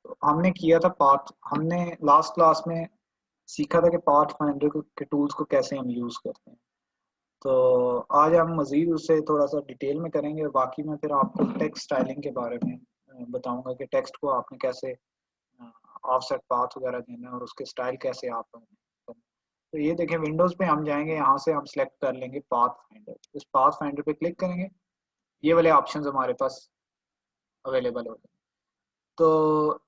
तो हमने किया था पाथ, हमने लास्ट क्लास में सीखा था कि पाथ फाइंडर के टूल्स को कैसे हम यूज़ करते हैं। तो आज हम मज़ीद उससे थोड़ा सा डिटेल में करेंगे, और बाकी मैं फिर आपको टेक्स्ट स्टाइलिंग के बारे में बताऊंगा कि टेक्स्ट को आपने कैसे ऑफसेट पाथ वगैरह देना है और उसके स्टाइल कैसे आप करना। तो ये देखें, विंडोज़ पे हम जाएंगे, यहाँ से हम सेलेक्ट कर लेंगे पाथ फाइंडर। इस पाथ फाइंडर पे क्लिक करेंगे, ये वाले ऑप्शंस हमारे पास अवेलेबल हो जाए। तो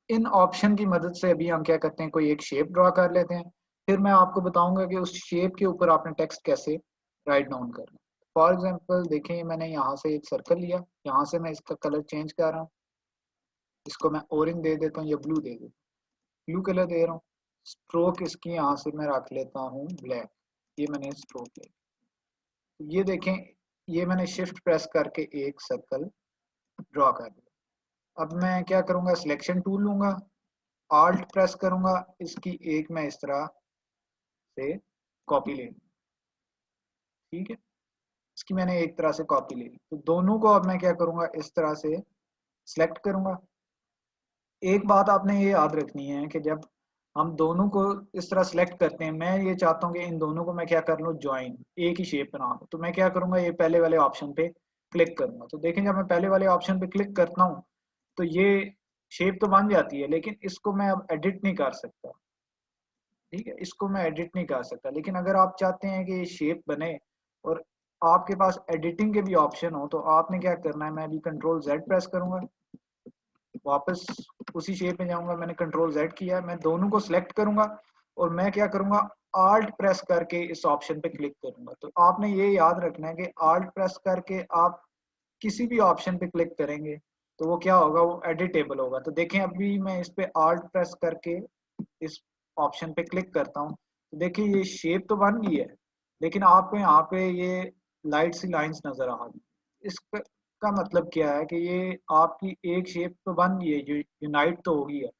इन ऑप्शन की मदद से अभी हम क्या करते हैं, कोई एक शेप ड्रा कर लेते हैं। फिर मैं आपको बताऊंगा कि उस शेप के ऊपर आपने टेक्स्ट कैसे राइट डाउन करना है। फॉर एग्जांपल देखें, मैंने यहाँ से एक सर्कल लिया, यहाँ से मैं इसका कलर चेंज कर रहा हूँ। इसको मैं ऑरेंज दे देता हूँ या ब्लू दे देता हूँ, ब्लू कलर दे रहा हूँ। स्ट्रोक इसकी यहाँ से मैं रख लेता हूँ ब्लैक, ये मैंने स्ट्रोक ले। ये देखें, ये मैंने शिफ्ट प्रेस करके एक सर्कल ड्रॉ कर दिया। अब मैं क्या करूँगा, सिलेक्शन टूल लूंगा, आल्ट प्रेस करूंगा, इसकी एक मैं इस तरह से कॉपी ले लूँ। ठीक है, इसकी मैंने एक तरह से कॉपी ले ली। तो दोनों को अब मैं क्या करूंगा, इस तरह से सिलेक्ट करूंगा। एक बात आपने ये याद रखनी है कि जब हम दोनों को इस तरह सिलेक्ट करते हैं, मैं ये चाहता हूँ कि इन दोनों को मैं क्या कर लूँ, ज्वाइन, एक ही शेप बना लूँ। तो मैं क्या करूंगा, ये पहले वाले ऑप्शन पे क्लिक करूंगा। तो देखें, जब मैं पहले वाले ऑप्शन पे क्लिक करता हूँ तो ये शेप तो बन जाती है, लेकिन इसको मैं अब एडिट नहीं कर सकता। ठीक है, इसको मैं एडिट नहीं कर सकता। लेकिन अगर आप चाहते हैं कि ये शेप बने और आपके पास एडिटिंग के भी ऑप्शन हो, तो आपने क्या करना है, मैं अभी कंट्रोल जेड प्रेस करूंगा, वापस उसी शेप में जाऊंगा। मैंने कंट्रोल जेड किया, मैं दोनों को सिलेक्ट करूंगा और मैं क्या करूंगा, आल्ट प्रेस करके इस ऑप्शन पे क्लिक करूंगा। तो आपने ये याद रखना है कि आल्ट प्रेस करके आप किसी भी ऑप्शन पे क्लिक करेंगे तो वो क्या होगा, वो एडिटेबल होगा। तो देखें, अभी मैं इस पे आल्ट प्रेस करके इस ऑप्शन पे क्लिक करता हूँ, तो देखिए ये शेप तो बन गई है, लेकिन आपको यहाँ पे ये लाइट सी लाइंस नजर आ रही। इसका मतलब क्या है कि ये आपकी एक शेप तो बन गई है, यूनाइट तो होगी है,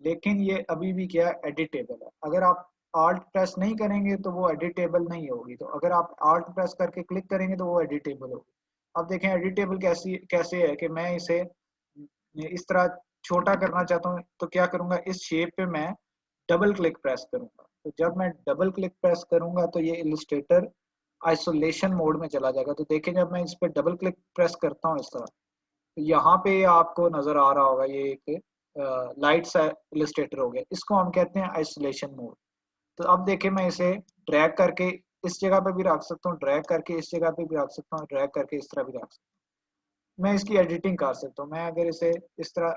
लेकिन ये अभी भी क्या है, एडिटेबल है। अगर आप आल्ट प्रेस नहीं करेंगे तो वो एडिटेबल नहीं होगी। तो अगर आप आल्ट प्रेस करके क्लिक करेंगे तो वो एडिटेबल होगी। अब देखें एडिटेबल कैसी कैसे है, कि मैं इसे इस तरह छोटा करना चाहता हूँ, तो क्या करूंगा, इस शेप पे मैं डबल क्लिक प्रेस करूंगा। तो जब मैं डबल क्लिक प्रेस करूंगा तो ये इलस्ट्रेटर आइसोलेशन मोड में चला जाएगा। तो देखें, जब मैं इस पे डबल क्लिक प्रेस करता हूँ इस तरह, तो यहाँ पे आपको नजर आ रहा होगा, ये एक लाइट सा इलस्ट्रेटर हो गया, इसको हम कहते हैं आइसोलेशन मोड। तो अब देखें, मैं इसे ड्रैग करके इस जगह पे भी रख सकता हूँ, ड्रैग करके इस जगह पे भी रख सकता हूँ, ड्रैग करके इस तरह भी रख सकता हूँ। मैं इसकी एडिटिंग कर सकता हूँ। मैं अगर इसे इस तरह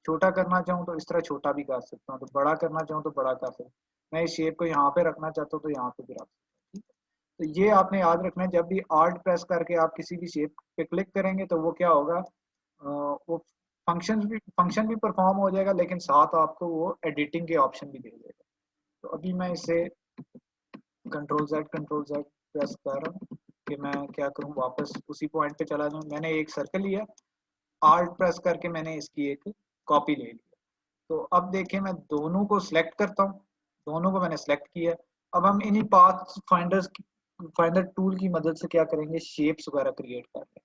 छोटा करना चाहूँ तो इस तरह छोटा भी कर सकता हूँ, तो बड़ा करना चाहूँ तो बड़ा कर सकता हूँ। मैं इस शेप को यहाँ पे रखना चाहता हूँ तो यहाँ पे भी रख सकता हूँ। ठीक है, तो ये आपने याद रखना है, जब भी आल्ट प्रेस करके आप किसी भी शेप पे क्लिक करेंगे तो वो क्या होगा, वो फंक्शन भी परफॉर्म हो जाएगा, लेकिन साथ आपको वो एडिटिंग के ऑप्शन भी दे देगा। तो अभी मैं इसे कंट्रोल जेड प्रेस कर रहा हूँ कि मैं क्या करूँ, वापस उसी पॉइंट पे चला जाऊँ। मैंने एक सर्कल लिया, आल्ट प्रेस करके मैंने इसकी एक कॉपी ले ली। तो अब देखें, मैं दोनों को सिलेक्ट करता हूँ, दोनों को मैंने सिलेक्ट किया। अब हम इन्हीं पाथ फाइंडर टूल की मदद से क्या करेंगे, शेप्स वगैरह क्रिएट कर लेंगे।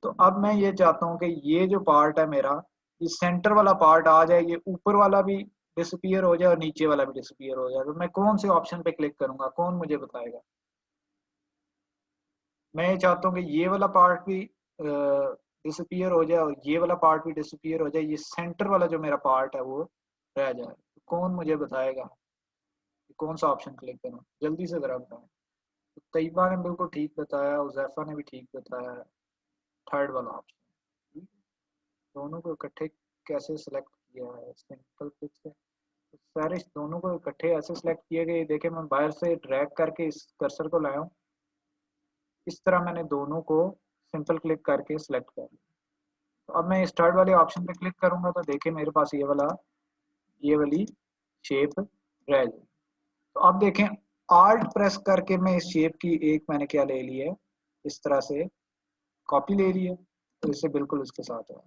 तो अब मैं ये चाहता हूँ कि ये जो पार्ट है मेरा, ये सेंटर वाला पार्ट आ जाए, ये ऊपर वाला भी डिसअपीयर हो जाए और नीचे वाला भी डिसअपीयर हो जाए। तो मैं कौन से ऑप्शन पे क्लिक करूंगा, कौन मुझे बताएगा। मैं ये चाहता हूँ कि ये वाला पार्ट भी डिसअपीयर हो जाए और ये वाला पार्ट भी डिसअपीयर हो जाए, ये सेंटर वाला जो मेरा पार्ट है वो रह जाए। तो कौन मुझे बताएगा कि कौन सा ऑप्शन क्लिक करूँ, जल्दी से जरा बताएं। तो तैयबा ने बिल्कुल ठीक बताया, उजैफा ने भी ठीक बताया, थर्ड वाला ऑप्शन। दोनों को इकट्ठे कैसे सिलेक्ट किया है, सिंपल क्लिक से। तो सारे दोनों को इकट्ठे ऐसे सिलेक्ट किए गए, देखे मैं बाहर से ड्रैग करके इस कर्सर को लाया हूँ, इस तरह मैंने दोनों को सिंपल क्लिक करके सिलेक्ट कर लिया। तो अब मैं इस थर्ड वाले ऑप्शन पे क्लिक करूंगा तो देखिए मेरे पास ये वाली शेप रह जाएगी। तो अब देखें, आल्ट प्रेस करके मैं इस शेप की एक मैंने क्या ले ली है, इस तरह से कॉपी ले ली है, तो इससे बिल्कुल उसके साथ है।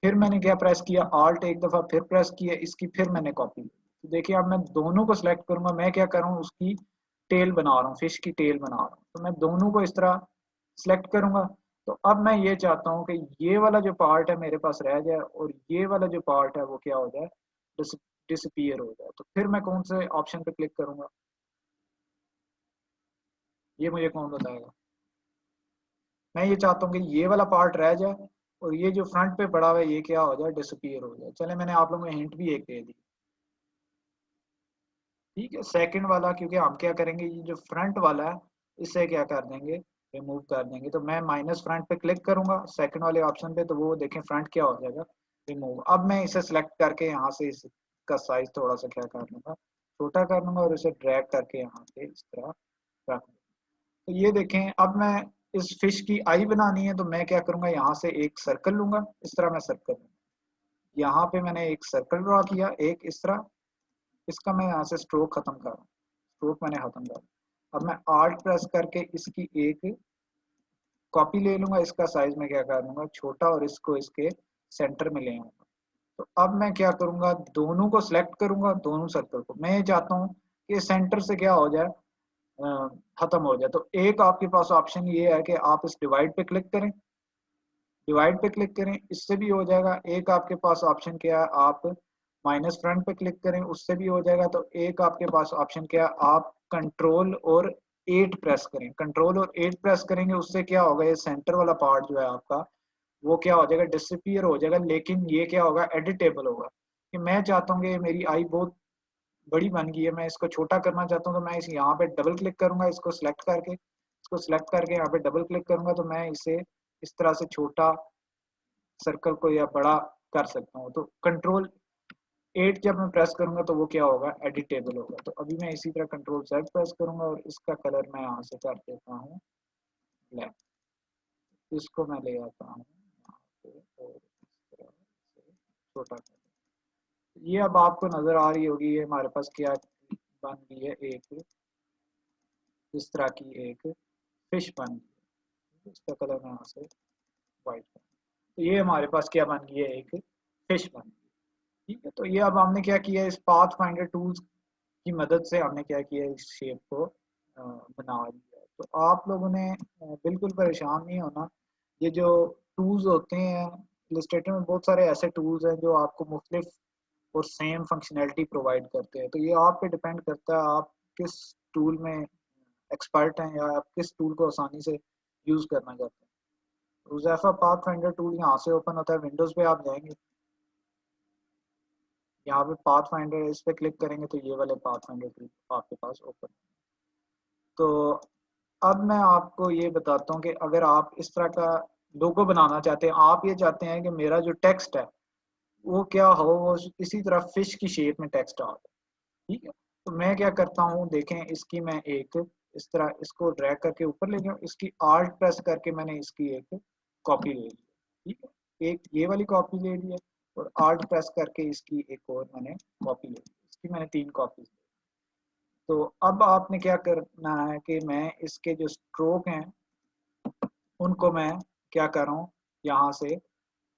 फिर मैंने क्या प्रेस किया, आल्ट एक दफा फिर प्रेस किया इसकी, फिर मैंने कॉपी ली। तो देखिए, अब मैं दोनों को सिलेक्ट करूंगा, मैं क्या कर रहा हूँ, उसकी टेल बना रहा हूँ, फिश की टेल बना रहा हूँ। तो मैं दोनों को इस तरह सिलेक्ट करूंगा तो अब मैं ये चाहता हूँ कि ये वाला जो पार्ट है मेरे पास रह जाए और ये वाला जो पार्ट है वो क्या हो जाए, डिसअपीयर हो जाए। तो फिर मैं कौन से ऑप्शन पे क्लिक करूंगा, ये मुझे कौन बताएगा। मैं ये चाहता हूँ कि ये वाला पार्ट रह जाए और ये जो फ्रंट पे पड़ा हुआ है ये क्या हो जाए, डिसअपीयर हो जाए। चले मैंने आप लोगों को हिंट भी एक दे दी। ठीक है, सेकंड वाला क्योंकि हम क्या करेंगे, ये जो फ्रंट वाला है इसे क्या कर देंगे, रिमूव कर देंगे। तो मैं माइनस फ्रंट पे क्लिक करूंगा सेकंड वाले ऑप्शन पे, तो वो देखें फ्रंट क्या हो जाएगा, रिमूव। अब मैं इसे सिलेक्ट करके यहाँ से इसका साइज थोड़ा सा क्या कर लूंगा, छोटा कर लूंगा और इसे ड्रैग करके यहाँ पे इस तरह रख दूंगा। तो ये देखें, अब मैं इस फिश की आई बनानी है तो मैं क्या करूंगा, यहाँ से एक सर्कल लूंगा, इस तरह मैं सर्कल लूंगा। यहाँ पे मैंने एक सर्कल ड्रॉ किया एक इस तरह, इसका मैं यहाँ से स्ट्रोक खत्म कर रहा हूँ, स्ट्रोक मैंने खत्म कर। अब मैं आल्ट प्रेस करके इसकी एक कॉपी ले लूंगा, इसका साइज में क्या कर लूंगा छोटा और इसको इसके सेंटर में ले आऊंगा। तो अब मैं क्या करूंगा, दोनों को सिलेक्ट करूंगा, दोनों सर्कल को। मैं ये चाहता हूँ कि सेंटर से क्या हो जाए, खत्म हो जाए। तो एक आपके पास ऑप्शन ये है कि आप इस डिवाइड पे क्लिक करें, डिवाइड पे क्लिक करें, इससे भी हो जाएगा। एक आपके पास ऑप्शन क्या है, आप माइनस फ्रंट पे क्लिक करें, उससे भी हो जाएगा। तो एक आपके पास ऑप्शन क्या है, आप कंट्रोल और 8 प्रेस करें, कंट्रोल और 8 प्रेस करेंगे, उससे क्या होगा, ये सेंटर वाला पार्ट जो है आपका वो क्या हो जाएगा, डिसअपीयर हो जाएगा। लेकिन ये क्या होगा, एडिटेबल होगा। कि मैं चाहता हूँ कि मेरी आई बहुत बड़ी बन गई है, मैं इसको छोटा करना चाहता हूँ, तो मैं इस यहाँ पे डबल क्लिक करूंगा, इसको सिलेक्ट करके, इसको सिलेक्ट करके यहाँ पे डबल क्लिक करूंगा, तो मैं इसे इस तरह से छोटा सर्कल को या बड़ा कर सकता हूँ। तो कंट्रोल 8 जब मैं प्रेस करूंगा तो वो क्या होगा, एडिटेबल होगा। तो अभी मैं इसी तरह कंट्रोल Z प्रेस करूंगा और इसका कलर मैं यहाँ से कर देता हूँ ब्लैक, इसको मैं ले आता हूँ यहाँ पे और इस तरह से छोटा कर। ये अब आपको नजर आ रही होगी, ये हमारे पास क्या बन गई है, एक इस तरह की एक फिश बन गई है। इसका कलर मैं यहाँ से व्हाइट कर। तो ये हमारे पास क्या बन गई है, एक फिश बन गई। ठीक है, तो ये अब हमने क्या किया, इस पाथ फाइंडर टूल्स की मदद से हमने क्या किया, इस शेप को बना लिया। तो आप लोगों ने बिल्कुल परेशान नहीं होना। ये जो टूल्स होते हैं इलस्ट्रेटर में, बहुत सारे ऐसे टूल्स हैं जो आपको मुख्तलिफ और सेम फंक्शनैलिटी प्रोवाइड करते हैं। तो ये आप पे डिपेंड करता है आप किस टूल में एक्सपर्ट हैं या आप किस टूल को आसानी से यूज़ करना चाहते हैं। हुज़ैफा पाथ फाइंडर टूल यहाँ से ओपन होता है, विंडोज़ पे आप जाएंगे, यहाँ पे पाथ फाइंडर इस पे क्लिक करेंगे तो ये वाले पाथ फाइंडर टूल आपके पास ओपन। तो अब मैं आपको ये बताता हूँ कि अगर आप इस तरह का लोगो बनाना चाहते हैं, आप ये चाहते हैं कि मेरा जो टेक्स्ट है वो क्या हो, वो इसी तरह फिश की शेप में टेक्स्ट आ। ठीक है, तो मैं क्या करता हूँ, देखें इसकी मैं एक इस तरह इसको ड्रैग करके ऊपर ले गया, इसकी आल्ट प्रेस करके मैंने इसकी एक कॉपी ले ली। ठीक है, एक ये वाली कॉपी ले ली है और आल्ट प्रेस करके इसकी एक और मैंने कॉपी ले ली, इसकी मैंने 3 कॉपी। तो अब आपने क्या करना है कि मैं इसके जो स्ट्रोक हैं उनको मैं क्या कर रहा हूँ, यहाँ से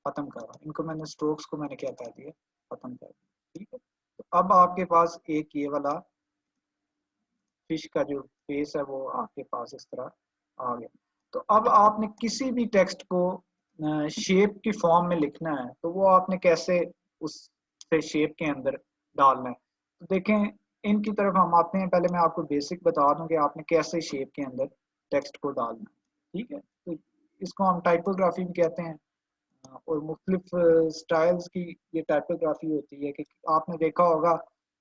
खत्म कर रहा हूँ। इनको मैंने स्ट्रोक्स को मैंने क्या कर दिया, खत्म कर दिया। ठीक है, तो अब आपके पास एक ये वाला फिश का जो फेस है वो आपके पास इस तरह आ गया। तो अब आपने किसी भी टेक्स्ट को शेप की फॉर्म में लिखना है तो वो आपने कैसे उस शेप के अंदर डालना है। तो देखें, इनकी तरफ हम आते हैं। पहले मैं आपको बेसिक बता दूं कि आपने कैसे शेप के अंदर टेक्स्ट को डालना है। ठीक है, तो इसको हम टाइपोग्राफी भी कहते हैं और मुख्तलिफ स्टाइल्स की ये टाइपोग्राफी होती है कि आपने देखा होगा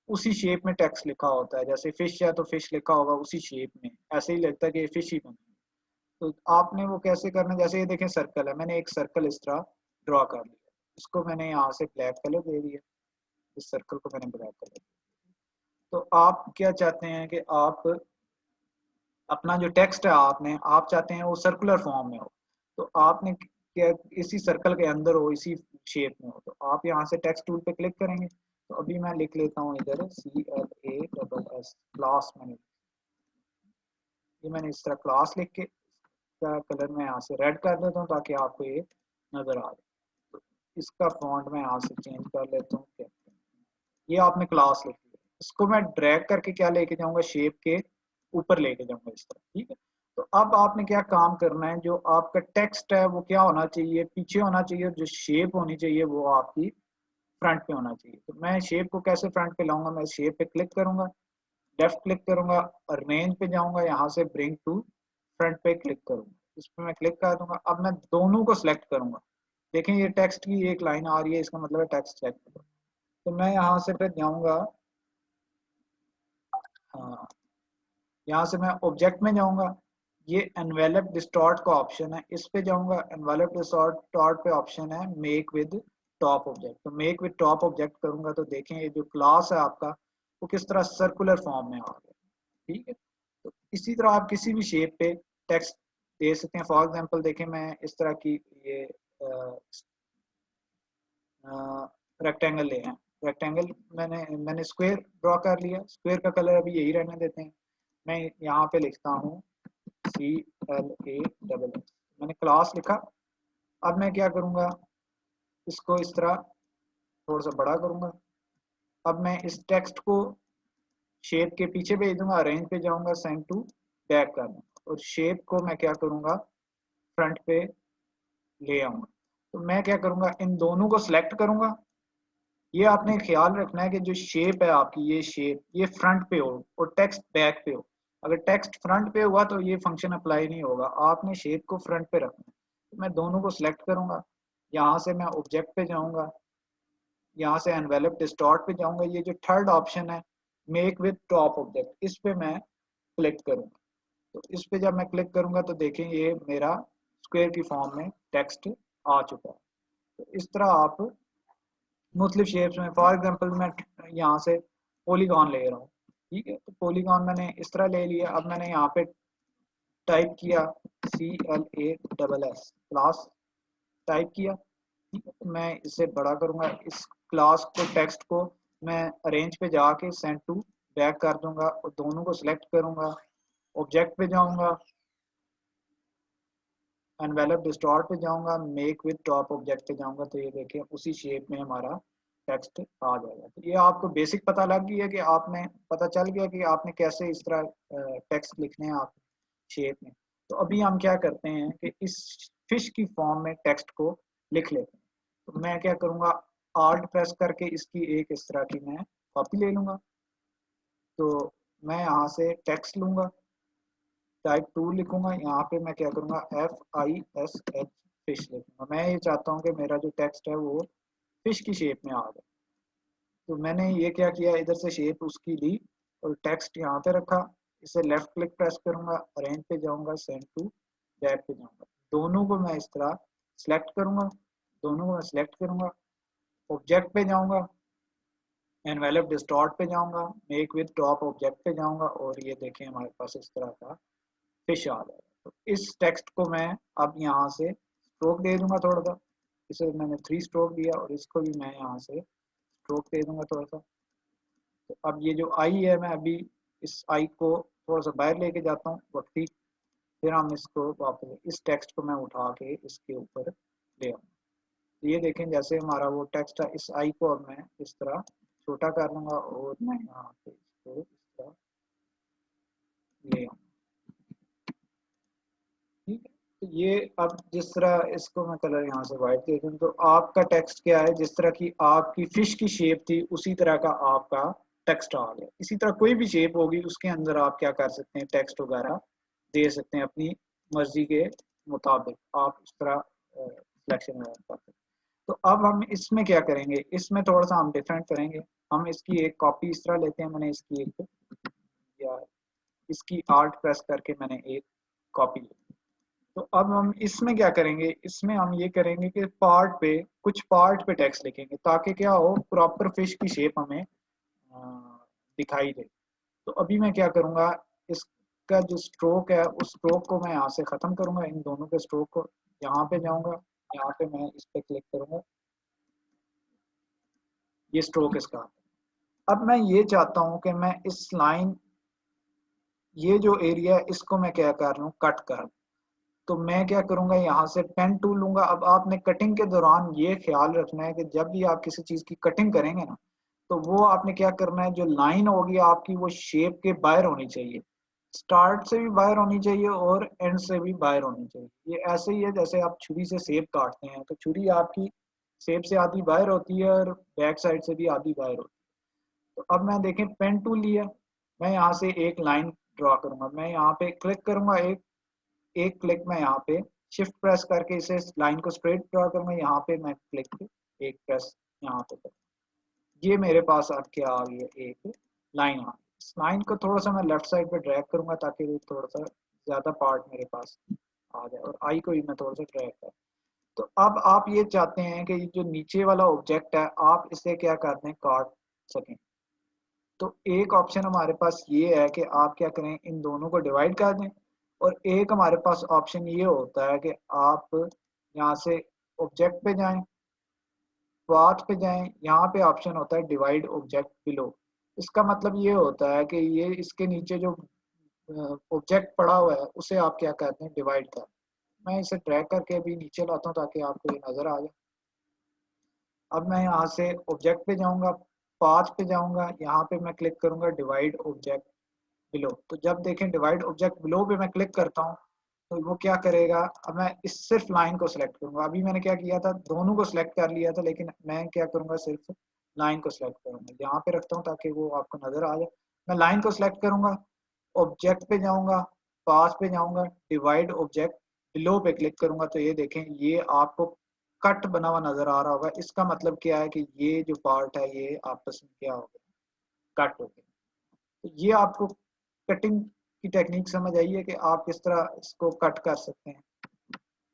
उसी शेप में टेक्स्ट लिखा होता है, जैसे फिश है तो फिश लिखा होगा उसी शेप में, ऐसे ही लगता है कि ये फिश ही बनी। तो आपने वो कैसे करना, जैसे ये देखें सर्कल है, मैंने एक सर्कल इस तरह ड्रॉ कर लिया, इसको मैंने यहाँ से ब्लैक कलर दे दिया, इस सर्कल को मैंने ब्लैक कलर दिया। तो आप क्या चाहते हैं कि आप अपना जो टेक्स्ट है आपने आप चाहते हैं वो सर्कुलर फॉर्म में हो, तो आपने क्या इसी सर्कल के अंदर हो, इसी शेप में हो। तो आप यहाँ से टेक्स्ट टूल पे क्लिक करेंगे। तो अभी मैं लिख लेता हूँ इधर CLASS क्लास, मैंने इस तरह क्लास लिख के इसका कलर मैं यहाँ से रेड कर देता हूँ ताकि आपको ये नजर आ जाए। तो इसका फॉन्ट मैं यहाँ से चेंज कर लेता हूँ। ये आपने क्लास लिख लिया, इसको मैं ड्रैग करके क्या लेके जाऊंगा, शेप के ऊपर लेके जाऊंगा इस तरह। ठीक है, तो अब आपने क्या काम करना है, जो आपका टेक्स्ट है वो क्या होना चाहिए, पीछे होना चाहिए, जो शेप होनी चाहिए वो आपकी फ्रंट पे होना चाहिए। तो मैं शेप को कैसे फ्रंट पे लाऊंगा, मैं शेप पे क्लिक करूंगा, लेफ्ट क्लिक करूंगा, रेंज पे जाऊंगा, यहाँ से ब्रिंग टू फ्रंट पे क्लिक करूंगा, इस पर मैं क्लिक कर दूंगा। अब मैं दोनों को सिलेक्ट करूंगा, देखें ये टेक्स्ट की एक लाइन आ रही है, इसका मतलब है टेक्स्ट सेलेक्ट करो। तो मैं यहाँ से फिर जाऊंगा, हाँ यहाँ से मैं ऑब्जेक्ट में जाऊंगा, ये एनवेलप डिस्टॉर्ट का ऑप्शन है, इस पे जाऊंगा, एनवेलप डिस्टॉर्ट पे ऑप्शन है मेक विद टॉप ऑब्जेक्ट। तो मेक विद टॉप ऑब्जेक्ट करूंगा तो देखें ये जो क्लास है आपका वो किस तरह सर्कुलर फॉर्म में आ गया। ठीक है, तो इसी तरह आप किसी भी शेप पे टेक्स्ट दे सकते हैं। फॉर एग्जांपल देखें मैं इस तरह की ये रेक्टेंगल ले हैं, रेक्टेंगल मैंने स्क्वायर ड्रॉ कर लिया, स्क्वायर का कलर अभी यही रहने देते हैं। मैं यहाँ पे लिखता हूँ CLASS, मैंने क्लास लिखा। अब मैं क्या करूँगा, इसको इस तरह थोड़ा सा बड़ा करूँगा। अब मैं इस टेक्स्ट को शेप के पीछे भेज दूंगा, अरेंज पे जाऊंगा, सेंड टू बैक कर दूंगा, और शेप को मैं क्या करूँगा फ्रंट पे ले आऊंगा। तो मैं क्या करूँगा, इन दोनों को सिलेक्ट करूँगा। ये आपने ख्याल रखना है कि जो शेप है आपकी, ये शेप ये फ्रंट पे हो और टेक्स्ट बैक पे हो। अगर टेक्स्ट फ्रंट पे हुआ तो ये फंक्शन अप्लाई नहीं होगा, आपने शेप को फ्रंट पे रखना है। तो मैं दोनों को सिलेक्ट करूंगा, यहाँ से मैं ऑब्जेक्ट पे जाऊंगा, यहाँ से एनवेलप डिस्टॉर्ट पे जाऊंगा, ये जो थर्ड ऑप्शन है मेक विद टॉप ऑब्जेक्ट, इस पे मैं क्लिक करूंगा। तो इस पे जब मैं क्लिक करूंगा तो देखें ये मेरा स्क्वायर की फॉर्म में टेक्स्ट आ चुका है। तो इस तरह आप मुख्तलिफ शेप्स में, फॉर एग्जांपल मैं यहाँ से पॉलीगॉन ले रहा हूँ, ठीक है, तो पॉलीगॉन मैंने इस तरह ले लिया। अब मैंने यहाँ पे टाइप किया CLASS क्लास टाइप किया, ठीक है, तो मैं इसे बड़ा करूँगा, इस क्लास को टेक्स्ट को मैं अरेंज पे जाके सेंड टू बैक कर दूंगा और दोनों को सिलेक्ट करूँगा, ऑब्जेक्ट पे जाऊँगा, एनवेलप डिस्टॉर्ट पे जाऊंगा, मेक विद टॉप ऑब्जेक्ट पे जाऊंगा, तो ये देखें उसी शेप में हमारा टेक्स्ट आ जाएगा। तो ये आपको बेसिक पता लग गया कि आपने पता चल गया कि आपने कैसे इस तरह टेक्स्ट लिखने हैं आप शेप में। तो अभी हम क्या करते हैं कि इस फिश की फॉर्म में टेक्स्ट को लिख लेते हैं। तो मैं क्या करूँगा, आल्ट प्रेस करके इसकी एक इस तरह की मैं कॉपी ले लूँगा। तो मैं यहाँ से टेक्स्ट लूँगा, टाइप 2 लिखूंगा, यहाँ पे मैं क्या करूँगा FISH फिश लिखूंगा। मैं ये चाहता हूँ कि मेरा जो टेक्स्ट है वो फिश की शेप में आ जाए। तो मैंने ये क्या किया, इधर से शेप उसकी ली और टेक्स्ट यहाँ पे रखा, इसे लेफ्ट क्लिक प्रेस करूंगा, अरेंज पे जाऊंगा, सेंड टू बैक पे जाऊंगा, दोनों को मैं इस तरह सिलेक्ट करूंगा, दोनों को मैं सिलेक्ट करूंगा, ऑब्जेक्ट पे जाऊंगा, एनवेलप डिस्टॉर्ट पे जाऊंगा, मेक विद टॉप ऑब्जेक्ट पे जाऊंगा, और ये देखें हमारे पास इस तरह का फिश आ जाएगा। तो इस टेक्स्ट को मैं अब यहाँ से स्ट्रोक दे दूंगा थोड़ा सा, इसे मैंने 3 स्ट्रोक दिया और इसको भी मैं यहाँ से स्ट्रोक दे दूंगा थोड़ा सा। तो अब ये जो आई है, मैं अभी इस आई को थोड़ा सा बाहर लेके जाता हूँ वक्ती, फिर हम इसको वापस इस टेक्स्ट को मैं उठा के इसके ऊपर ले आऊँगा। तो ये देखें जैसे हमारा वो टेक्स्ट है, इस आई को अब मैं इस तरह छोटा कर लूँगा और मैं यहाँ पे इसको इस तरह ले आऊँगा। ठीक है, तो ये अब जिस तरह इसको मैं कलर यहाँ से वाइट दे दूँ, तो आपका टेक्स्ट क्या है, जिस तरह की आपकी फिश की शेप थी उसी तरह का आपका टेक्स्ट आ गया। इसी तरह कोई भी शेप होगी उसके अंदर आप क्या कर सकते हैं, टेक्स्ट वगैरह दे सकते हैं अपनी मर्जी के मुताबिक, आप इस तरह सिलेक्शन वगैरह कर सकते हैं। तो अब हम इसमें क्या करेंगे, इसमें थोड़ा सा हम डिफरेंट करेंगे। हम इसकी एक कॉपी इस तरह लेते हैं, मैंने इसकी एक या इसकी आर्ट प्रेस करके मैंने एक कॉपी ली। तो अब हम इसमें क्या करेंगे, इसमें हम ये करेंगे कि पार्ट पे कुछ पार्ट पे टेक्स्ट लिखेंगे ताकि क्या हो, प्रॉपर फिश की शेप हमें दिखाई दे। तो अभी मैं क्या करूँगा, इसका जो स्ट्रोक है उस स्ट्रोक को मैं यहाँ से ख़त्म करूँगा, इन दोनों के स्ट्रोक को, यहाँ पे जाऊँगा, यहाँ पे मैं इस पे क्लिक करूँगा, ये स्ट्रोक इसका। अब मैं ये चाहता हूँ कि मैं इस लाइन, ये जो एरिया है इसको मैं क्या कर रहा हूँ, कट कर। तो मैं क्या करूंगा, यहाँ से पेन टूल लूंगा। अब आपने कटिंग के दौरान ये ख्याल रखना है कि जब भी आप किसी चीज की कटिंग करेंगे ना, तो वो आपने क्या करना है, जो लाइन होगी आपकी वो शेप के बाहर होनी चाहिए। स्टार्ट से भी बाहर होनी चाहिए और एंड से भी बाहर होनी चाहिए। ये ऐसे ही है जैसे आप छुरी से सेब काटते हैं, तो छुरी आपकी सेब से आधी बाहर होती है और बैक साइड से भी आधी बाहर होती है। तो अब मैं देखें पेन टूल लिया, मैं यहाँ से एक लाइन ड्रॉ करूंगा, मैं यहाँ पे क्लिक करूंगा, एक एक क्लिक में यहाँ पे शिफ्ट प्रेस करके इसे लाइन को स्ट्रेट ड्रॉ करूंगा, यहाँ पे मैं क्लिक एक प्रेस यहाँ पे करूंगा, ये मेरे पास अब क्या आ गई है, एक लाइन आ गई। इस लाइन को थोड़ा सा मैं लेफ्ट साइड पे ड्रैग करूंगा ताकि वो थोड़ा सा ज्यादा पार्ट मेरे पास आ जाए, और आई को भी मैं थोड़ा सा ड्रैग कर। तो अब आप ये चाहते हैं कि जो नीचे वाला ऑब्जेक्ट है आप इसे क्या कर दें, काट सकें। तो एक ऑप्शन हमारे पास ये है कि आप क्या करें, इन दोनों को डिवाइड कर दें, और एक हमारे पास ऑप्शन ये होता है कि आप यहाँ से ऑब्जेक्ट पे जाएं, पाथ पे जाएं, यहाँ पे ऑप्शन होता है डिवाइड ऑब्जेक्ट बिलो। इसका मतलब ये होता है कि ये इसके नीचे जो ऑब्जेक्ट पड़ा हुआ है उसे आप क्या कहते हैं, डिवाइड कर। मैं इसे ड्रैग करके अभी नीचे लाता हूँ ताकि आपको ये नजर आ जाए। अब मैं यहाँ से ऑब्जेक्ट पे जाऊंगा, पाथ पे जाऊंगा, यहाँ पे मैं क्लिक करूंगा डिवाइड ऑब्जेक्ट बिलो। तो जब देखें डिवाइड ऑब्जेक्ट बिलो पे मैं क्लिक करता हूँ तो वो क्या करेगा, अब मैं इस सिर्फ लाइन को सिलेक्ट करूंगा। अभी मैंने क्या किया था, दोनों को सिलेक्ट कर लिया था, लेकिन मैं क्या करूंगा, सिर्फ लाइन को सिलेक्ट करूंगा। यहाँ पे रखता हूँ ताकि वो आपको नजर आ जाए। मैं लाइन को सिलेक्ट करूंगा, ऑब्जेक्ट पे जाऊंगा, पास पे जाऊंगा, डिवाइड ऑब्जेक्ट बिलो पे क्लिक करूंगा, तो ये देखें ये आपको कट बना हुआ नजर आ रहा होगा। इसका मतलब क्या है कि ये जो पार्ट है ये आपस में क्या हो गया, कट हो गया। तो ये आपको कटिंग की टेक्निक समझ आई है कि आप किस तरह इसको कट कर सकते हैं।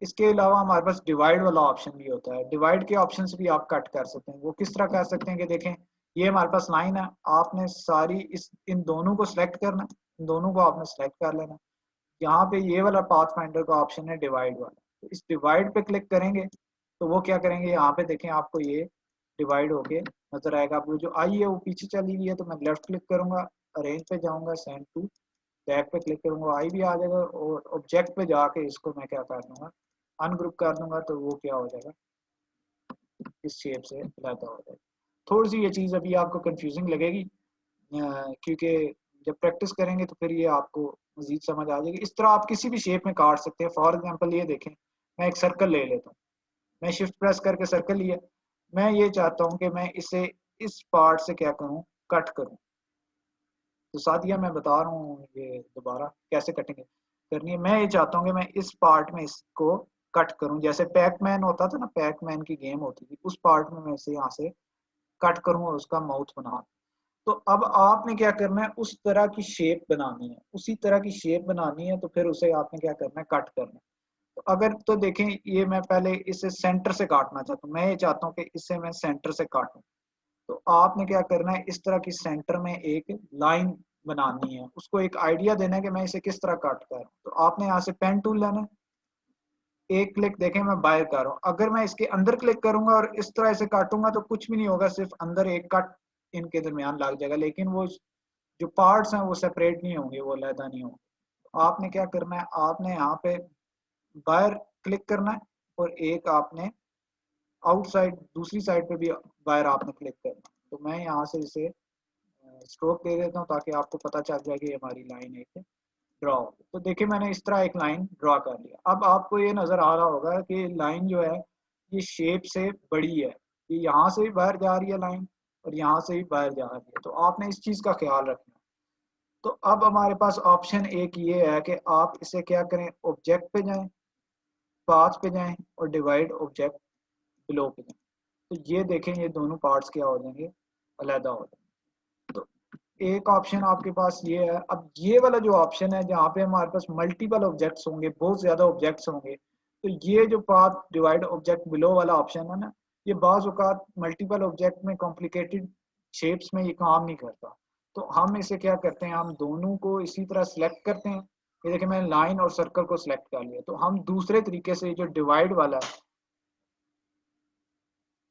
इसके अलावा हमारे पास डिवाइड वाला ऑप्शन भी होता है, डिवाइड के ऑप्शन से भी आप कट कर सकते हैं। वो किस तरह कर सकते हैं कि देखें ये हमारे पास लाइन है, आपने सारी इस इन दोनों को सिलेक्ट करना, इन दोनों को आपने सिलेक्ट कर लेना। यहाँ पे ये वाला पाथ फाइंडर का ऑप्शन है डिवाइड वाला, तो इस डिवाइड पे क्लिक करेंगे तो वो क्या करेंगे, यहाँ पे देखें आपको ये डिवाइड होके नजर आएगा। अब वो जो आई है वो पीछे चली गई है, तो मैं लेफ्ट क्लिक करूंगा, अरेंज पे जाऊंगा, सेंड टू बैक पे क्लिक करूंगा, आई भी आ जाएगा, और ऑब्जेक्ट पे जाके इसको मैं क्या कर दूंगा, अनग्रुप कर दूंगा, तो वो क्या हो जाएगा, इस शेप से अलहदा हो जाएगा। थोड़ी सी ये चीज़ अभी आपको कंफ्यूजिंग लगेगी, क्योंकि जब प्रैक्टिस करेंगे तो फिर ये आपको मजीद समझ आ जाएगी। इस तरह आप किसी भी शेप में काट सकते हैं। फॉर एग्जांपल ये देखें, मैं एक सर्कल ले लेता हूँ, मैं शिफ्ट प्रेस करके सर्कल लिया, मैं ये चाहता हूँ कि मैं इसे इस पार्ट से क्या करूँ, कट करूँ। तो साथिया मैं बता रहा हूँ ये दोबारा कैसे कटिंग करनी है। मैं ये चाहता हूँ कि मैं इस पार्ट में इसको कट करूँ, जैसे पैकमैन होता था ना, पैकमैन की गेम होती थी, उस पार्ट में मैं इसे यहाँ से कट करूँ और उसका माउथ बना। तो अब आपने क्या करना है, उस तरह की शेप बनानी है, उसी तरह की शेप बनानी है, तो फिर उसे आपने क्या करना है, कट करना है। तो अगर तो देखें ये मैं पहले इसे सेंटर से काटना चाहता हूँ, मैं ये चाहता हूँ कि इसे मैं सेंटर से काटूं। तो आपने क्या करना है, इस तरह की सेंटर में एक लाइन बनानी है, उसको एक आइडिया देना है कि मैं इसे किस तरह काट कर रहा हूँ। तो आपने यहाँ से पेन टूल लेना है, एक क्लिक देखें मैं बाहर कर रहा हूँ, अगर मैं इसके अंदर क्लिक करूंगा और इस तरह से काटूंगा तो कुछ भी नहीं होगा, सिर्फ अंदर एक कट इनके दरमियान लग जाएगा, लेकिन वो जो पार्ट्स हैं वो सेपरेट नहीं होंगे, वो अलहदा नहीं होंगे। तो आपने क्या करना है, आपने यहाँ पे बाहर क्लिक करना है, और एक आपने आउटसाइड दूसरी साइड पे भी बाहर आपने क्लिक करना है। तो मैं यहाँ से इसे स्ट्रोक दे देता हूँ ताकि आपको पता चल जाए कि हमारी लाइन एक ड्रॉ होगी। तो देखिए मैंने इस तरह एक लाइन ड्रॉ कर लिया। अब आपको ये नजर आ रहा होगा कि लाइन जो है ये शेप से बड़ी है, ये यहाँ से भी बाहर जा रही है लाइन, और यहाँ से भी बाहर जा रही है। तो आपने इस चीज का ख्याल रखना है। तो अब हमारे पास ऑप्शन एक ये है कि आप इसे क्या करें, ऑब्जेक्ट पे जाएं, पाथ पे जाएं, और डिवाइड ऑब्जेक्ट बिलो पे जाएं। तो ये देखें ये दोनों पार्ट्स क्या हो जाएंगे, अलहदा हो जाएंगे। तो एक ऑप्शन आपके पास ये है। अब ये वाला जो ऑप्शन है जहाँ पे हमारे पास मल्टीपल ऑब्जेक्ट्स होंगे, बहुत ज्यादा ऑब्जेक्ट्स होंगे, तो ये जो पाथ डिवाइड ऑब्जेक्ट बिलो वाला ऑप्शन है ना, ये बाज औकात मल्टीपल ऑब्जेक्ट में कॉम्प्लिकेटेड शेप्स में ये काम नहीं करता। तो हम इसे क्या करते हैं, हम दोनों को इसी तरह सिलेक्ट करते हैं। ये देखिए मैंने लाइन और सर्कल को सिलेक्ट कर लिया। तो हम दूसरे तरीके से जो डिवाइड वाला है,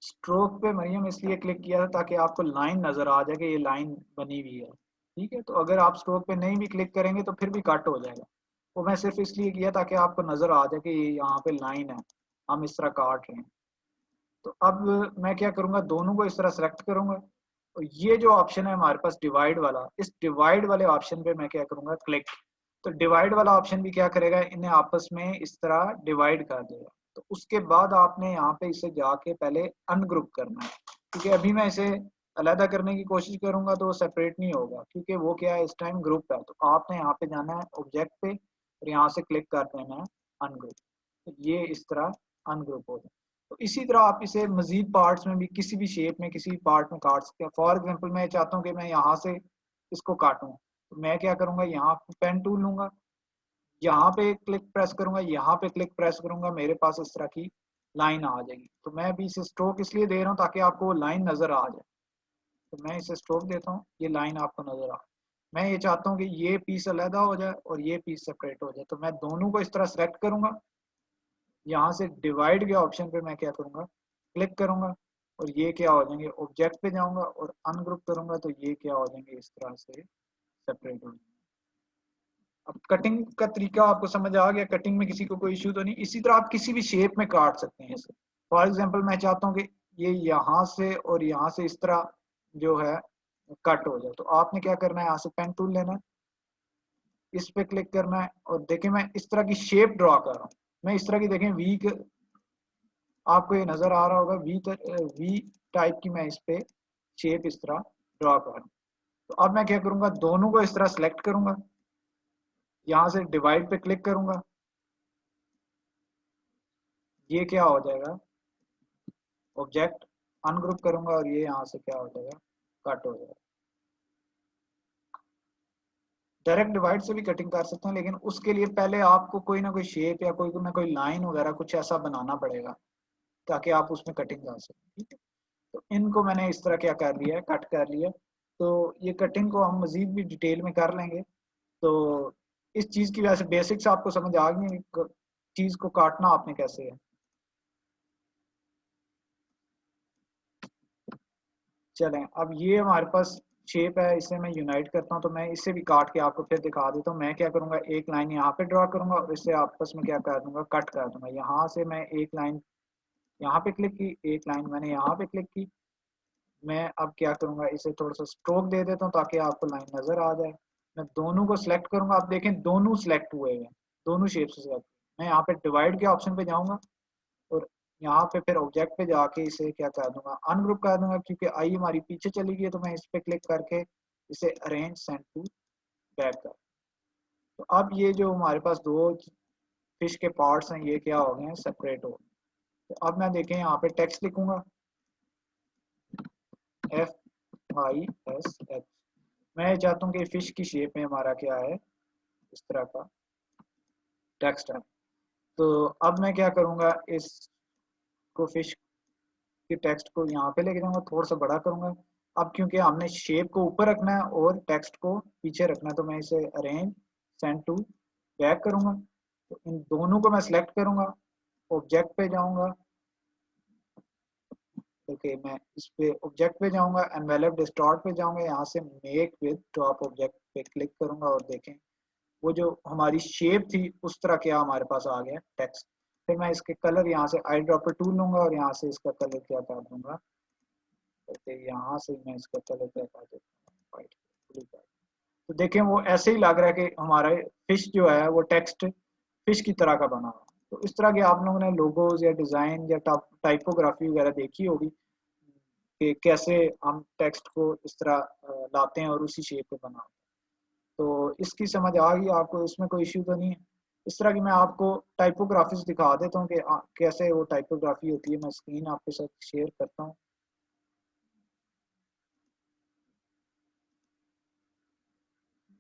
स्ट्रोक पे मरियम इसलिए क्लिक किया था ताकि आपको लाइन नजर आ जाए कि ये लाइन बनी हुई है। ठीक है, तो अगर आप स्ट्रोक पे नहीं भी क्लिक करेंगे तो फिर भी कट हो जाएगा। वो मैं सिर्फ इसलिए किया ताकि आपको नजर आ जाए कि ये यहाँ पे लाइन है, हम इस तरह काट रहे हैं। तो अब मैं क्या करूंगा, दोनों को इस तरह सेलेक्ट करूंगा, और ये जो ऑप्शन है हमारे पास डिवाइड वाला, इस डिवाइड वाले ऑप्शन पे मैं क्या करूंगा, क्लिक। तो डिवाइड वाला ऑप्शन भी क्या करेगा, इन्हें आपस में इस तरह डिवाइड कर देगा। तो उसके बाद आपने यहाँ पे इसे जाके पहले अनग्रुप करना है, क्योंकि अभी मैं इसे अलहदा करने की कोशिश करूंगा तो वो सेपरेट नहीं होगा, क्योंकि वो क्या है इस टाइम ग्रुप है। तो आपने यहाँ पे जाना है ऑब्जेक्ट पे और यहाँ से क्लिक कर देना है अनग्रुप। तो ये इस तरह अनग्रुप हो जाए। तो इसी तरह आप इसे मजीद पार्ट्स में भी किसी भी शेप में किसी भी पार्ट में काट सकते हैं। फॉर एग्जाम्पल मैं चाहता हूँ कि मैं यहाँ से इसको काटूं, तो मैं क्या करूंगा, यहाँ पेन टूल लूंगा, यहाँ पे क्लिक प्रेस करूंगा, यहाँ पे क्लिक प्रेस करूंगा, मेरे पास इस तरह की लाइन आ जाएगी। तो मैं अभी इसे स्ट्रोक इसलिए दे रहा हूँ ताकि आपको वो लाइन नजर आ जाए। तो मैं इसे स्ट्रोक देता हूँ, ये लाइन आपको नजर आ। मैं ये चाहता हूँ कि ये पीस अलहदा हो जाए और ये पीस सेपरेट हो जाए, तो मैं दोनों को इस तरह सेलेक्ट करूंगा। यहाँ से डिवाइड के ऑप्शन पे मैं क्या करूंगा, क्लिक करूंगा, और ये क्या हो जाएंगे, ऑब्जेक्ट पे जाऊंगा और अनग्रुप करूंगा, तो ये क्या हो जाएंगे, इस तरह से सेपरेट हो जाएंगे। अब कटिंग का तरीका आपको समझ आ गया, कटिंग में किसी को कोई इशू तो नहीं। इसी तरह आप किसी भी शेप में काट सकते हैं इसे। फॉर एग्जांपल मैं चाहता हूँ कि ये यहाँ से और यहाँ से इस तरह जो है कट हो जाए, तो आपने क्या करना है, यहाँ से पेन टूल लेना है, इस पे क्लिक करना है, और देखें मैं इस तरह की शेप ड्रॉ कर रहा हूँ। मैं इस तरह की, देखें वी, आपको ये नजर आ रहा होगा, वी टाइप की मैं इस पे शेप इस तरह ड्रॉ कर रहा हूँ। तो अब मैं क्या करूंगा, दोनों को इस तरह सेलेक्ट करूंगा, यहाँ से डिवाइड पे क्लिक करूंगा, ये क्या हो जाएगा, ऑब्जेक्ट अनग्रुप करूंगा और ये यहाँ से क्या हो जाएगा, कट हो जाएगा। डायरेक्ट डिवाइड से भी कटिंग कर सकते हैं, लेकिन उसके लिए पहले आपको कोई ना कोई शेप या कोई ना कोई लाइन वगैरह कुछ ऐसा बनाना पड़ेगा ताकि आप उसमें कटिंग कर सकें। ठीक है, तो इनको मैंने इस तरह क्या कर लिया है, कट कर लिया। तो ये कटिंग को हम मजीद भी डिटेल में कर लेंगे। तो इस चीज की वजह से बेसिक्स आपको समझ आ गई, चीज को काटना आपने कैसे है। चलें, अब ये हमारे पास शेप है, इसे मैं यूनाइट करता हूँ। तो मैं इसे भी काट के आपको फिर दिखा देता हूँ। मैं क्या करूँगा, एक लाइन यहाँ पे ड्रॉ करूँगा और इसे आपस में क्या कर दूंगा, कट कर दूंगा। यहाँ से मैं एक लाइन यहाँ पे क्लिक की, एक लाइन मैंने यहाँ पे क्लिक की। मैं अब क्या करूँगा, इसे थोड़ा सा स्ट्रोक दे देता हूँ ताकि आपको लाइन नजर आ जाए। मैं दोनों को सिलेक्ट करूंगा, आप देखें दोनों सिलेक्ट हुए हैं, दोनों शेप से सिलेक्ट। मैं यहाँ पे डिवाइड के ऑप्शन पे जाऊंगा और यहाँ पे फिर ऑब्जेक्ट पे जाके इसे क्या कर दूंगा, अनग्रुप कर दूंगा, क्योंकि आई हमारी पीछे चली गई है। तो मैं इस पे क्लिक करके इसे अरेंज सेंड टू बैक कर। तो अब ये जो हमारे पास दो फिश के पार्ट्स हैं, ये क्या हो गए हैं, सेपरेट हो गए। तो अब मैं देखें यहाँ पे टेक्स्ट लिखूंगा, FISH। मैं चाहता हूँ कि फिश की शेप में हमारा क्या है, इस तरह का टेक्स्ट है। तो अब मैं क्या करूँगा, इसको फिश के टेक्स्ट को यहाँ पे लेके जाऊंगा, थोड़ा सा बड़ा करूंगा। अब क्योंकि हमने शेप को ऊपर रखना है और टेक्स्ट को पीछे रखना है, तो मैं इसे अरेंज सेंड टू बैक करूंगा। तो इन दोनों को मैं सिलेक्ट करूंगा, ऑब्जेक्ट पे जाऊंगा। ओके, मैं इस पे ऑब्जेक्ट पे जाऊंगा, एनवेलप डिस्टॉर्ट पे जाऊंगा, यहाँ से मेक विद टॉप ऑब्जेक्ट पे क्लिक करूंगा और देखें वो जो हमारी शेप थी उस तरह क्या हमारे पास आ गया टेक्स्ट। फिर मैं इसके कलर यहाँ से आई ड्रॉपर टूल लूंगा और यहाँ से इसका कलर क्या कर दूंगा, यहाँ से मैं इसका कलर क्या कर देता हूँ, व्हाइट ब्लू कर। तो देखें वो ऐसे ही लग रहा है कि हमारा फिश जो है वो टेक्स्ट फिश की तरह का बना हुआ। तो इस तरह के आप लोगों ने लोगोज या डिजाइन या टाइपोग्राफी वगैरह देखी होगी कि कैसे हम टेक्स्ट को इस तरह लाते हैं और उसी शेप पे बनाते हैं। तो इसकी समझ आ गई आपको, इसमें कोई इश्यू तो नहीं है। इस तरह की मैं आपको टाइपोग्राफीज दिखा देता हूँ कि कैसे वो टाइपोग्राफी होती है। मैं स्क्रीन आपके साथ शेयर करता हूँ।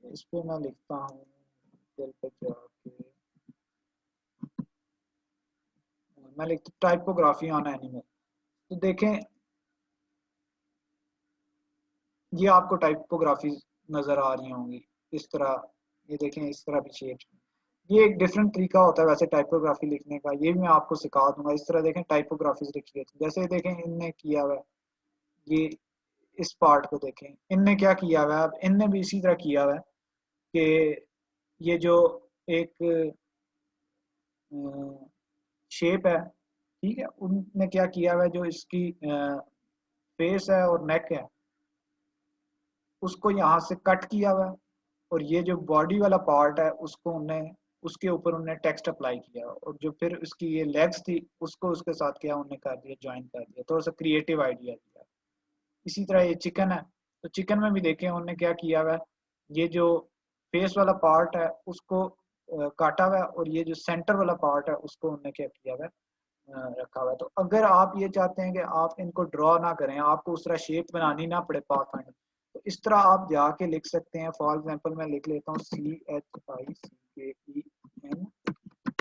इस पे मैं लिखता हूँ दिल पे जाके, मैं लिखता हूँ टाइपोग्राफी ऑन एनिमल। तो देखें ये आपको टाइपोग्राफी नजर आ रही होंगी इस तरह। ये देखें इस तरह भी शेप, ये एक डिफरेंट तरीका होता है वैसे टाइपोग्राफी लिखने का, ये भी मैं आपको सिखा दूंगा। इस तरह देखें टाइपोग्राफी लिखी है, जैसे देखें इनने किया हुआ है, ये इस पार्ट को देखें इनने क्या किया हुआ है। अब इनने भी इसी तरह किया हुआ है कि ये जो एक शेप है, ठीक है, उनने क्या किया हुआ है, जो इसकी फेस है और नेक है उसको यहाँ से कट किया हुआ है। और ये जो बॉडी वाला पार्ट है उसको उन्होंने उसके ऊपर उन्होंने टेक्स्ट अप्लाई किया, और जो फिर उसकी ये लेग्स थी उसको उसके साथ क्या उन्होंने कर दिया, ज्वाइन कर दिया, थोड़ा सा क्रिएटिव आइडिया दिया। इसी तरह ये चिकन है, तो चिकन में भी देखें उन्होंने क्या किया हुआ है, ये जो फेस वाला पार्ट है उसको काटा हुआ है, और ये जो सेंटर वाला पार्ट है उसको उन्होंने क्या किया हुआ है, रखा हुआ है। तो अगर आप ये चाहते हैं कि आप इनको ड्रॉ ना करें, आपको उस तरह शेप बनानी ना पड़े पाथफाइंडर, तो इस तरह आप जाके लिख सकते हैं। फॉर एग्जांपल मैं लिख लेता हूँ CHICKEN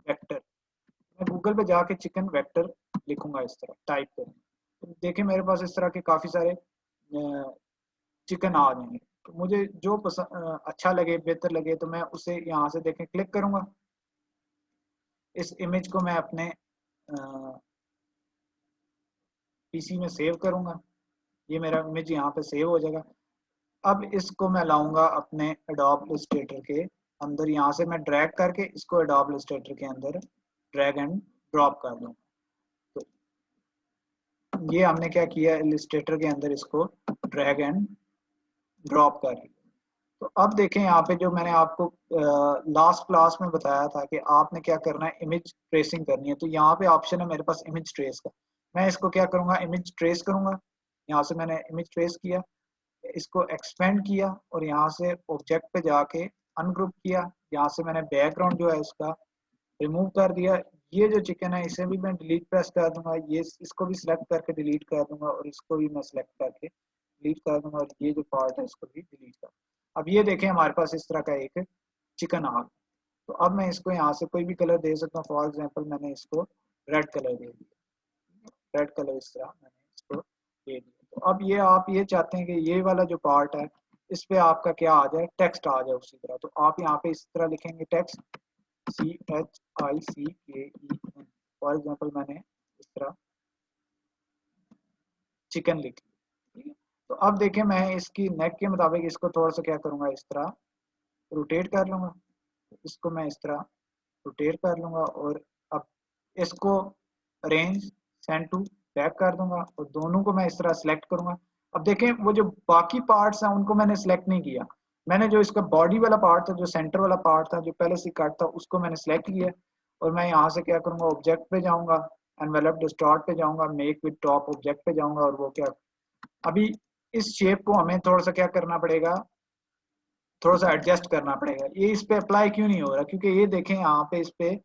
वेक्टर। मैं गूगल पे जाके चिकन वेक्टर लिखूंगा, इस तरह टाइप करूंगा, तो देखें मेरे पास इस तरह के काफी सारे चिकन आ जाएंगे। तो मुझे जो पसंद अच्छा लगे, बेहतर लगे, तो मैं उसे यहाँ से देखें क्लिक करूंगा। इस इमेज को मैं अपने पीसी में सेव करूंगा, ये मेरा इमेज यहाँ पे सेव हो जाएगा। अब इसको मैं लाऊंगा अपने एडोब इलस्ट्रेटर के अंदर, यहाँ से मैं ड्रैग करके इसको एडोब इलस्ट्रेटर के अंदर ड्रैग एंड ड्रॉप कर दूंगा। तो ये हमने क्या किया, इलस्ट्रेटर के अंदर इसको ड्रैग एंड ड्रॉप कर दिया। तो अब देखें यहाँ पे जो मैंने आपको लास्ट क्लास में बताया था कि आपने क्या करना है, इमेज ट्रेसिंग करनी है। तो यहाँ पे ऑप्शन है मेरे पास इमेज ट्रेस का। मैं इसको क्या करूँगा, इमेज ट्रेस करूँगा। यहाँ से मैंने इमेज ट्रेस किया, इसको एक्सपेंड किया, और यहाँ से ऑब्जेक्ट पे जाके अनग्रुप किया। यहाँ से मैंने बैकग्राउंड जो है इसका रिमूव कर दिया। ये जो चिकन है इसे भी मैं डिलीट प्रेस कर दूंगा, ये इसको भी सिलेक्ट करके डिलीट कर दूंगा, और इसको भी मैं सिलेक्ट करके डिलीट कर दूंगा, और ये जो पार्ट है इसको भी डिलीट कर। अब ये देखें हमारे पास इस तरह का एक चिकन आ गया। तो अब मैं इसको यहाँ से कोई भी कलर दे सकता हूँ। फॉर एग्जाम्पल मैंने इसको रेड कलर दे दिया, रेड कलर इस तरह मैंने इसको दे दिया। तो अब ये आप ये चाहते हैं कि ये वाला जो पार्ट है इस पे आपका क्या आ जाए, टेक्स्ट आ जाए उसी तरह। तो आप यहाँ पे इस तरह लिखेंगे टेक्स्ट CHICKEN। फॉर एग्जाम्पल मैंने इस तरह चिकन लिख लिया, ठीक है। तो अब देखें मैं इसकी नेक के मुताबिक इसको थोड़ा सा क्या करूंगा, इस तरह रोटेट कर लूंगा। इसको मैं इस तरह रोटेट कर लूंगा, और अब इसको अरेंज सेंड टू बैक कर दूंगा, और दोनों को मैं इस तरह सेलेक्ट करूंगा। अब देखें वो जो बाकी पार्ट्स हैं उनको मैंने सेलेक्ट नहीं किया, मैंने जो इसका बॉडी वाला पार्ट था, जो सेंटर वाला पार्ट था, जो पहले से कट था, उसको मैंने सेलेक्ट किया। और मैं यहाँ से क्या करूंगा, ऑब्जेक्ट पे जाऊंगा, एनवेलप डिस्टॉर्ट पे जाऊंगा, मेक विद टॉप ऑब्जेक्ट पे जाऊंगा, और वो क्या, अभी इस शेप को हमें थोड़ा सा क्या करना पड़ेगा, थोड़ा सा एडजस्ट करना पड़ेगा। ये इस पे अप्लाई क्यों नहीं हो रहा, क्योंकि ये देखें यहाँ पे इस पे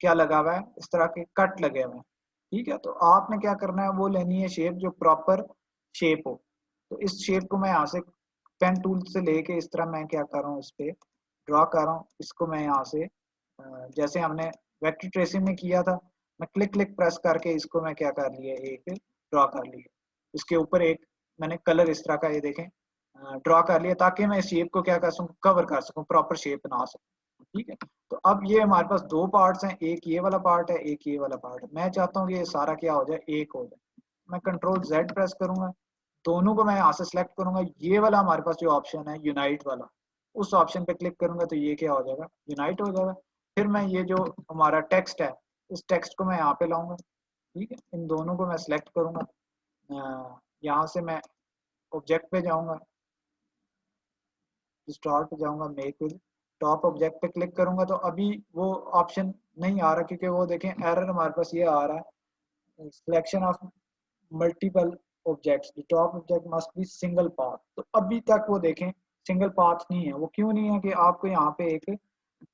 क्या लगा हुआ है, इस तरह के कट लगे हुए हैं, ठीक है। तो आपने क्या करना है, वो लेनी है शेप जो प्रॉपर शेप हो। तो इस शेप को मैं यहाँ से पेन टूल से लेके इस तरह मैं क्या कर रहा हूँ, इस पे ड्रॉ कर रहा हूँ। इसको मैं यहाँ से जैसे हमने वेक्टर ट्रेसिंग में किया था, मैं क्लिक क्लिक प्रेस करके इसको मैं क्या कर लिया, एक ड्रॉ कर लिया। इसके ऊपर एक मैंने कलर इस तरह का ये देखें ड्रॉ कर लिया, ताकि मैं इस शेप को क्या कर सकूं, कवर कर सकूं, प्रॉपर शेप बना सकूं, ठीक है। तो अब ये हमारे पास दो पार्ट्स हैं, एक ये वाला पार्ट है, एक ये वाला पार्ट है। मैं चाहता हूँ कि ये सारा क्या हो जाए, एक हो जाए। मैं कंट्रोल Z प्रेस करूंगा, दोनों को मैं यहाँ से सिलेक्ट करूंगा। ये वाला हमारे पास जो ऑप्शन है यूनाइट वाला, उस ऑप्शन पे क्लिक करूंगा तो ये क्या हो जाएगा, यूनाइट हो जाएगा। फिर मैं ये जो हमारा टेक्स्ट है, इस टेक्स्ट को मैं यहाँ पे लाऊंगा, ठीक है। इन दोनों को मैं सिलेक्ट करूंगा, यहाँ से मैं ऑब्जेक्ट पे जाऊंगा, स्टार्ट पे जाऊंगा, मेक विद टॉप ऑब्जेक्ट पे क्लिक करूंगा। तो अभी वो ऑप्शन नहीं आ रहा, क्योंकि वो देखें एरर हमारे पास ये आ रहा है, selection of multiple objects, the top object must be single path. तो अभी तक वो देखें सिंगल पाथ नहीं है। वो क्यों नहीं है, कि आपको यहाँ पे एक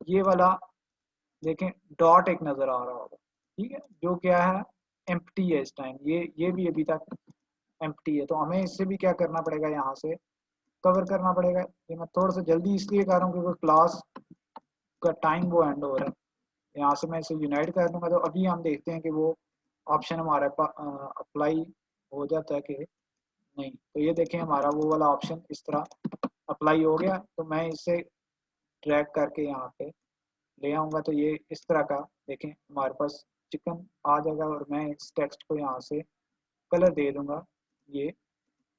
ये वाला देखें डॉट एक नजर आ रहा होगा, ठीक है, जो क्या है एम्प्टी है इस टाइम, ये भी अभी तक एम्प्टी है। तो हमें इससे भी क्या करना पड़ेगा, यहाँ से कवर करना पड़ेगा। ये मैं थोड़ा सा जल्दी इसलिए कर रहा हूँ क्योंकि क्लास का टाइम वो एंड हो रहा है। यहाँ से मैं इसे यूनाइट कर दूंगा, तो अभी हम देखते हैं कि वो ऑप्शन हमारे पास अप्लाई हो जाता है कि नहीं। तो ये देखें हमारा वो वाला ऑप्शन इस तरह अप्लाई हो गया। तो मैं इसे ड्रैग करके यहाँ पे ले आऊंगा, तो ये इस तरह का देखें हमारे पास चिकन आ जाएगा। और मैं इस टेक्स्ट को यहाँ से कलर दे दूंगा, ये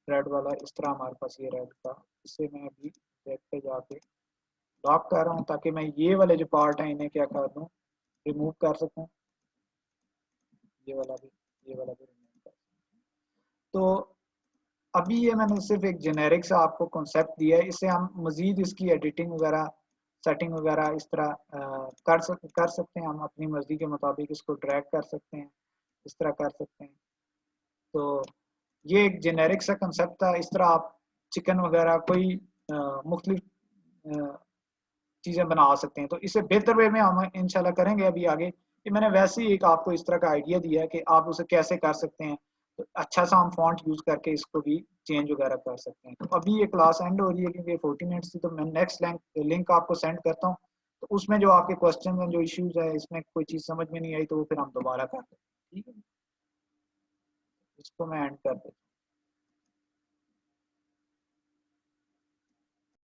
रेड वाला, इस तरह हमारे पास ये रेड का। इसे मैं अभी रेड पे जाके लॉक कर रहा हूँ, ताकि मैं ये वाले जो पार्ट है इन्हें क्या कर दूँ, रिमूव कर सकूँ। ये वाला भी रिमूव कर सकूँ। तो अभी ये मैंने सिर्फ एक जेनेरिक सा आपको कॉन्सेप्ट दिया है, इससे हम मजीद इसकी एडिटिंग वगैरह, सेटिंग वगैरह इस तरह कर सकते हैं, हम अपनी मर्जी के मुताबिक इसको ड्रैग कर सकते हैं, इस तरह कर सकते हैं। तो ये एक जेनेरिक सा कंसेप्ट था। इस तरह आप चिकन वगैरह कोई मुख्तलिफ चीज़ें बना सकते हैं। तो इससे बेहतर वे में हम इंशाल्लाह करेंगे अभी आगे। कि मैंने वैसे ही एक आपको इस तरह का आइडिया दिया है कि आप उसे कैसे कर सकते हैं। तो अच्छा सा हम फॉन्ट यूज़ करके इसको भी चेंज वगैरह कर सकते हैं। तो अभी ये क्लास एंड हो रही है क्योंकि 40 मिनट्स थी, तो मैं नेक्स्ट लिंक आपको सेंड करता हूँ। तो उसमें जो आपके क्वेश्चन हैं, जो इश्यूज है, इसमें कोई चीज़ समझ में नहीं आई तो वो फिर हम दोबारा कर लें। ठीक है, इसको मैं एंड कर देता हूँ।